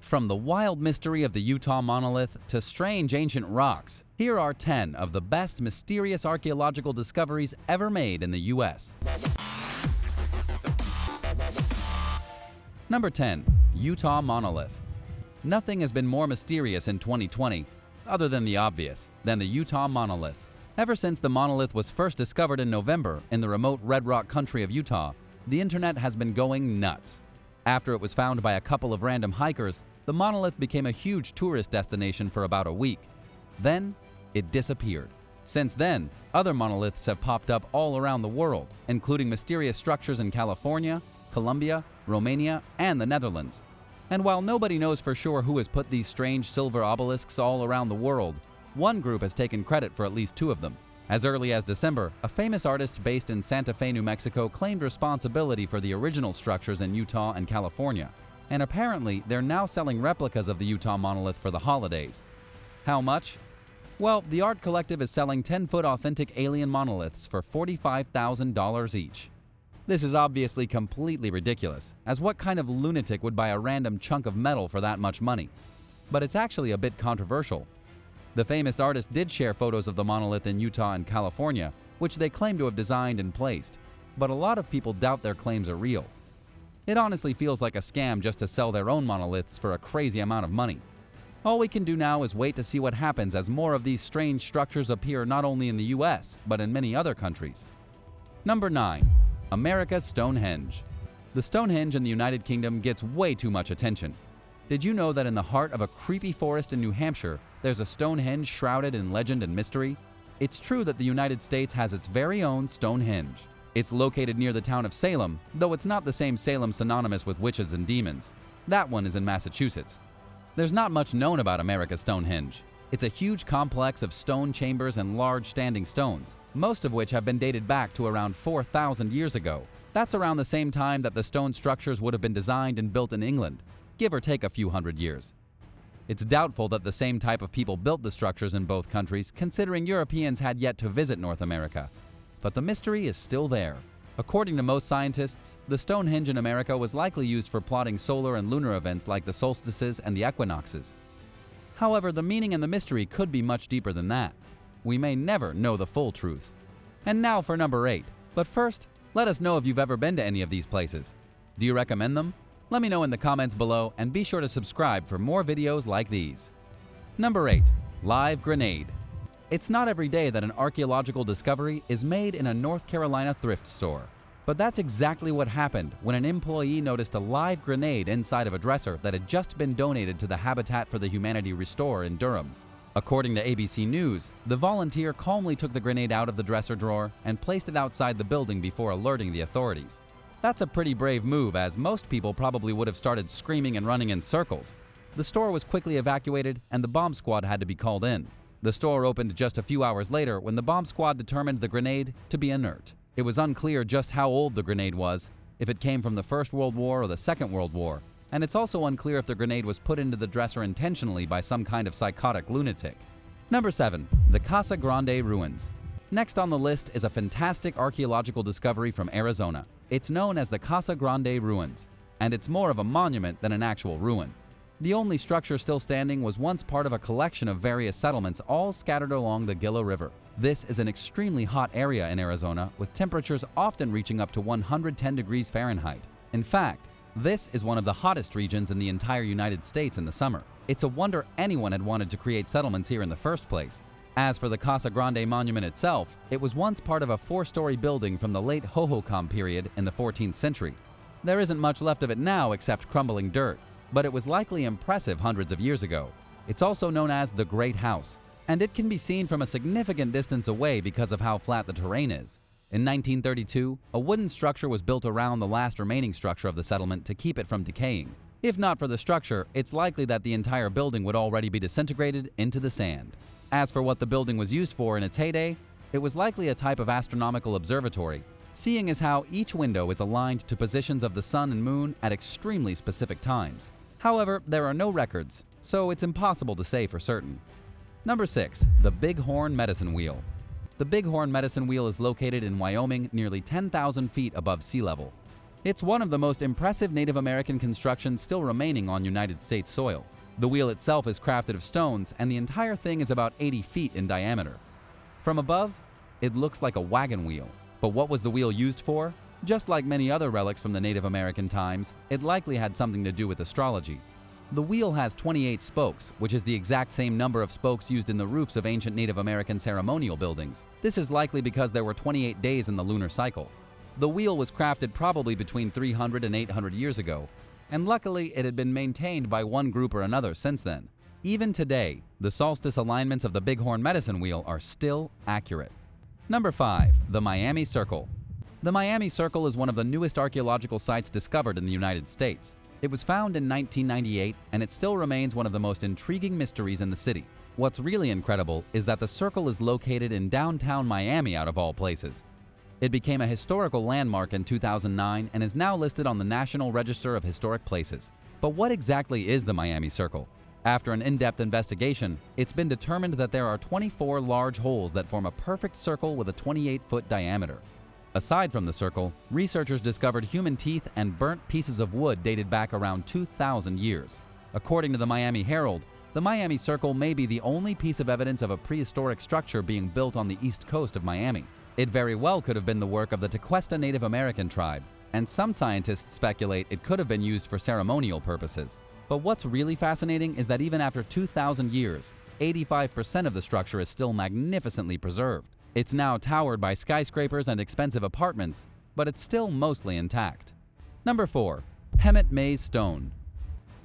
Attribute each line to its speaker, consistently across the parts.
Speaker 1: From the wild mystery of the Utah Monolith to strange ancient rocks, here are 10 of the best mysterious archaeological discoveries ever made in the U.S. Number 10. Utah Monolith. Nothing has been more mysterious in 2020, other than the obvious, than the Utah Monolith. Ever since the monolith was first discovered in November in the remote Red Rock country of Utah, the internet has been going nuts. After it was found by a couple of random hikers, the monolith became a huge tourist destination for about a week. Then, it disappeared. Since then, other monoliths have popped up all around the world, including mysterious structures in California, Colombia, Romania, and the Netherlands. And while nobody knows for sure who has put these strange silver obelisks all around the world, one group has taken credit for at least 2 of them. As early as December, a famous artist based in Santa Fe, New Mexico claimed responsibility for the original structures in Utah and California. And apparently, they're now selling replicas of the Utah monolith for the holidays. How much? Well, the art collective is selling 10-foot authentic alien monoliths for $45,000 each. This is obviously completely ridiculous, as what kind of lunatic would buy a random chunk of metal for that much money? But it's actually a bit controversial. The famous artist did share photos of the monolith in Utah and California, which they claim to have designed and placed, but a lot of people doubt their claims are real. It honestly feels like a scam just to sell their own monoliths for a crazy amount of money. All we can do now is wait to see what happens as more of these strange structures appear not only in the US, but in many other countries. Number 9. America's Stonehenge. The Stonehenge in the United Kingdom gets way too much attention. Did you know that in the heart of a creepy forest in New Hampshire, there's a Stonehenge shrouded in legend and mystery? It's true that the United States has its very own Stonehenge. It's located near the town of Salem, though it's not the same Salem synonymous with witches and demons. That one is in Massachusetts. There's not much known about America's Stonehenge. It's a huge complex of stone chambers and large standing stones, most of which have been dated back to around 4,000 years ago. That's around the same time that the stone structures would have been designed and built in England, give or take a few hundred years. It's doubtful that the same type of people built the structures in both countries, considering Europeans had yet to visit North America. But the mystery is still there. According to most scientists, the Stonehenge in America was likely used for plotting solar and lunar events like the solstices and the equinoxes. However, the meaning and the mystery could be much deeper than that. We may never know the full truth. And now for number 8. But first, let us know if you've ever been to any of these places. Do you recommend them? Let me know in the comments below, and be sure to subscribe for more videos like these. Number 8. Live grenade. It's not every day that an archaeological discovery is made in a North Carolina thrift store. But that's exactly what happened when an employee noticed a live grenade inside of a dresser that had just been donated to the Habitat for the Humanity Restore in Durham. According to ABC News, the volunteer calmly took the grenade out of the dresser drawer and placed it outside the building before alerting the authorities. That's a pretty brave move, as most people probably would have started screaming and running in circles. The store was quickly evacuated and the bomb squad had to be called in. The store opened just a few hours later when the bomb squad determined the grenade to be inert. It was unclear just how old the grenade was, if it came from the First World War or the Second World War, and it's also unclear if the grenade was put into the dresser intentionally by some kind of psychotic lunatic. Number 7. The Casa Grande Ruins. Next on the list is a fantastic archaeological discovery from Arizona. It's known as the Casa Grande Ruins, and it's more of a monument than an actual ruin. The only structure still standing was once part of a collection of various settlements all scattered along the Gila River. This is an extremely hot area in Arizona, with temperatures often reaching up to 110 degrees Fahrenheit. In fact, this is one of the hottest regions in the entire United States in the summer. It's a wonder anyone had wanted to create settlements here in the first place. As for the Casa Grande monument itself, it was once part of a 4-story building from the late Hohokam period in the 14th century. There isn't much left of it now except crumbling dirt, but it was likely impressive hundreds of years ago. It's also known as the Great House, and it can be seen from a significant distance away because of how flat the terrain is. In 1932, a wooden structure was built around the last remaining structure of the settlement to keep it from decaying. If not for the structure, it's likely that the entire building would already be disintegrated into the sand. As for what the building was used for in its heyday, it was likely a type of astronomical observatory, seeing as how each window is aligned to positions of the sun and moon at extremely specific times. However, there are no records, so it's impossible to say for certain. Number 6. The BIGHORN Medicine Wheel. The BIGHORN Medicine Wheel is located in Wyoming, nearly 10,000 feet above sea level. It's one of the most impressive Native American constructions still remaining on United States soil. The wheel itself is crafted of stones, and the entire thing is about 80 feet in diameter. From above, it looks like a wagon wheel. But what was the wheel used for? Just like many other relics from the Native American times, it likely had something to do with astrology. The wheel has 28 spokes, which is the exact same number of spokes used in the roofs of ancient Native American ceremonial buildings. This is likely because there were 28 days in the lunar cycle. The wheel was crafted probably between 300 and 800 years ago, and luckily it had been maintained by one group or another since then. Even today, the solstice alignments of the Bighorn medicine wheel are still accurate. Number 5. The Miami Circle. The Miami Circle is one of the newest archaeological sites discovered in the United States. It was found in 1998, and it still remains one of the most intriguing mysteries in the city. What's really incredible is that the circle is located in downtown Miami, out of all places. It became a historical landmark in 2009 and is now listed on the National Register of Historic Places. But what exactly is the Miami Circle? After an in-depth investigation, it's been determined that there are 24 large holes that form a perfect circle with a 28-foot diameter. Aside from the circle, researchers discovered human teeth and burnt pieces of wood dated back around 2,000 years. According to the Miami Herald, the Miami Circle may be the only piece of evidence of a prehistoric structure being built on the east coast of Miami. It very well could have been the work of the Tequesta Native American tribe, and some scientists speculate it could have been used for ceremonial purposes. But what's really fascinating is that even after 2,000 years, 85% of the structure is still magnificently preserved. It's now towered by skyscrapers and expensive apartments, but it's still mostly intact. Number 4. HEMET Maze Stone.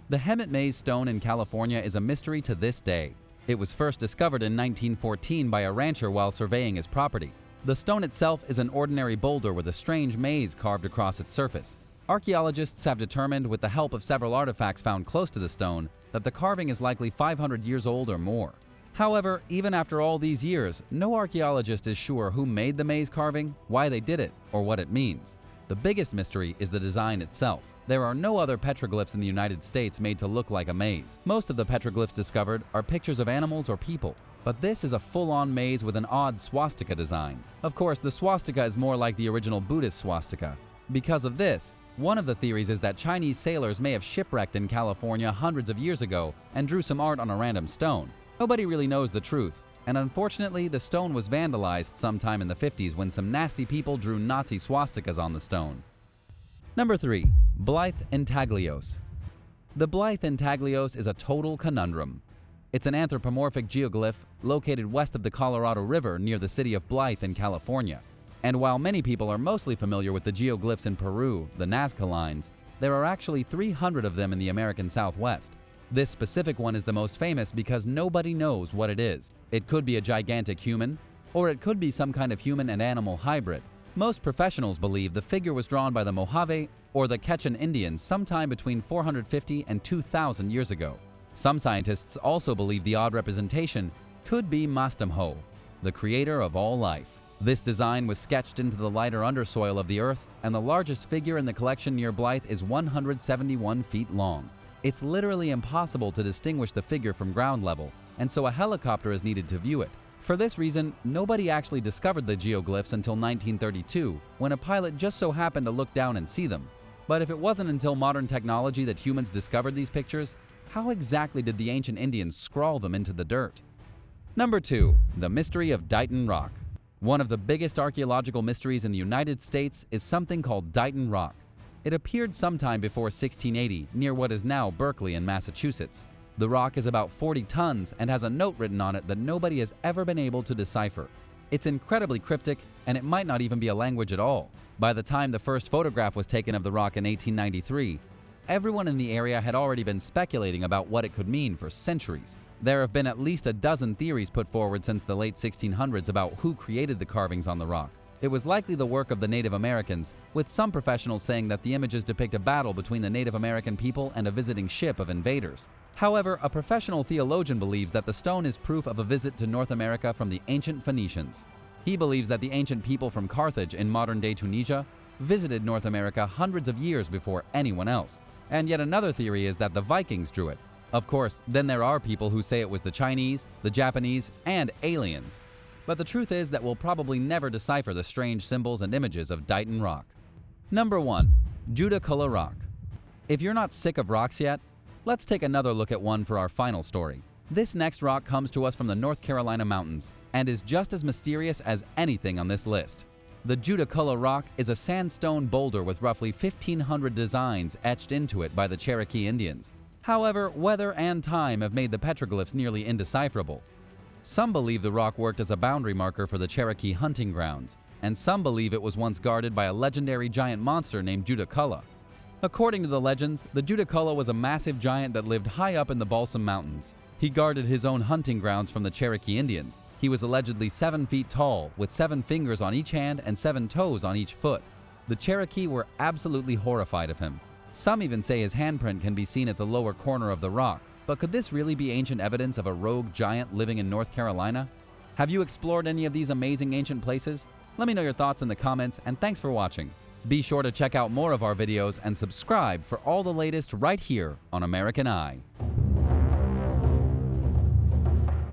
Speaker 1: The HEMET Maze Stone in California is a mystery to this day. It was first discovered in 1914 by a rancher while surveying his property. The stone itself is an ordinary boulder with a strange maze carved across its surface. Archaeologists have determined, with the help of several artifacts found close to the stone, that the carving is likely 500 years old or more. However, even after all these years, no archaeologist is sure who made the maze carving, why they did it, or what it means. The biggest mystery is the design itself. There are no other petroglyphs in the United States made to look like a maze. Most of the petroglyphs discovered are pictures of animals or people, but this is a full-on maze with an odd swastika design. Of course, the swastika is more like the original Buddhist swastika. Because of this, one of the theories is that Chinese sailors may have shipwrecked in California hundreds of years ago and drew some art on a random stone. Nobody really knows the truth, and unfortunately the stone was vandalized sometime in the 50s when some nasty people drew Nazi swastikas on the stone. Number 3. BLYTHE INTAGLIOS. The BLYTHE INTAGLIOS is a total conundrum. It's an anthropomorphic geoglyph located west of the Colorado River near the city of Blythe in California. And while many people are mostly familiar with the geoglyphs in Peru, the Nazca lines, there are actually 300 of them in the American Southwest. This specific one is the most famous because nobody knows what it is. It could be a gigantic human, or it could be some kind of human and animal hybrid. Most professionals believe the figure was drawn by the Mojave or the Quechan Indians sometime between 450 and 2,000 years ago. Some scientists also believe the odd representation could be Mastamho, the creator of all life. This design was sketched into the lighter undersoil of the earth, and the largest figure in the collection near Blythe is 171 feet long. It's literally impossible to distinguish the figure from ground level, and so a helicopter is needed to view it. For this reason, nobody actually discovered the geoglyphs until 1932, when a pilot just so happened to look down and see them. But if it wasn't until modern technology that humans discovered these pictures, how exactly did the ancient Indians scrawl them into the dirt? Number 2. The Mystery of DIGHTON Rock. One of the biggest archaeological mysteries in the United States is something called DIGHTON Rock. It appeared sometime before 1680 near what is now Berkeley in Massachusetts. The rock is about 40 tons and has a note written on it that nobody has ever been able to decipher. It's incredibly cryptic, and it might not even be a language at all. By the time the first photograph was taken of the rock in 1893, everyone in the area had already been speculating about what it could mean for centuries. There have been at least a dozen theories put forward since the late 1600s about who created the carvings on the rock. It was likely the work of the Native Americans, with some professionals saying that the images depict a battle between the Native American people and a visiting ship of invaders. However, a professional theologian believes that the stone is proof of a visit to North America from the ancient Phoenicians. He believes that the ancient people from Carthage in modern-day Tunisia visited North America hundreds of years before anyone else. And yet another theory is that the Vikings drew it. Of course, then there are people who say it was the Chinese, the Japanese, and aliens. But the truth is that we'll probably never decipher the strange symbols and images of DIGHTON Rock. Number 1. JUDACULLA rock. If you're not sick of rocks yet, let's take another look at one for our final story. This next rock comes to us from the North Carolina mountains and is just as mysterious as anything on this list. The JUDACULLA rock is a sandstone boulder with roughly 1,500 designs etched into it by the Cherokee Indians. However, weather and time have made the petroglyphs nearly indecipherable. Some believe the rock worked as a boundary marker for the Cherokee hunting grounds, and some believe it was once guarded by a legendary giant monster named JUDACULLA. According to the legends, the JUDACULLA was a massive giant that lived high up in the Balsam Mountains. He guarded his own hunting grounds from the Cherokee Indians. He was allegedly 7 feet tall, with 7 fingers on each hand and 7 toes on each foot. The Cherokee were absolutely horrified of him. Some even say his handprint can be seen at the lower corner of the rock. But could this really be ancient evidence of a rogue giant living in North Carolina? Have you explored any of these amazing ancient places? Let me know your thoughts in the comments, and thanks for watching. Be sure to check out more of our videos and subscribe for all the latest right here on American Eye.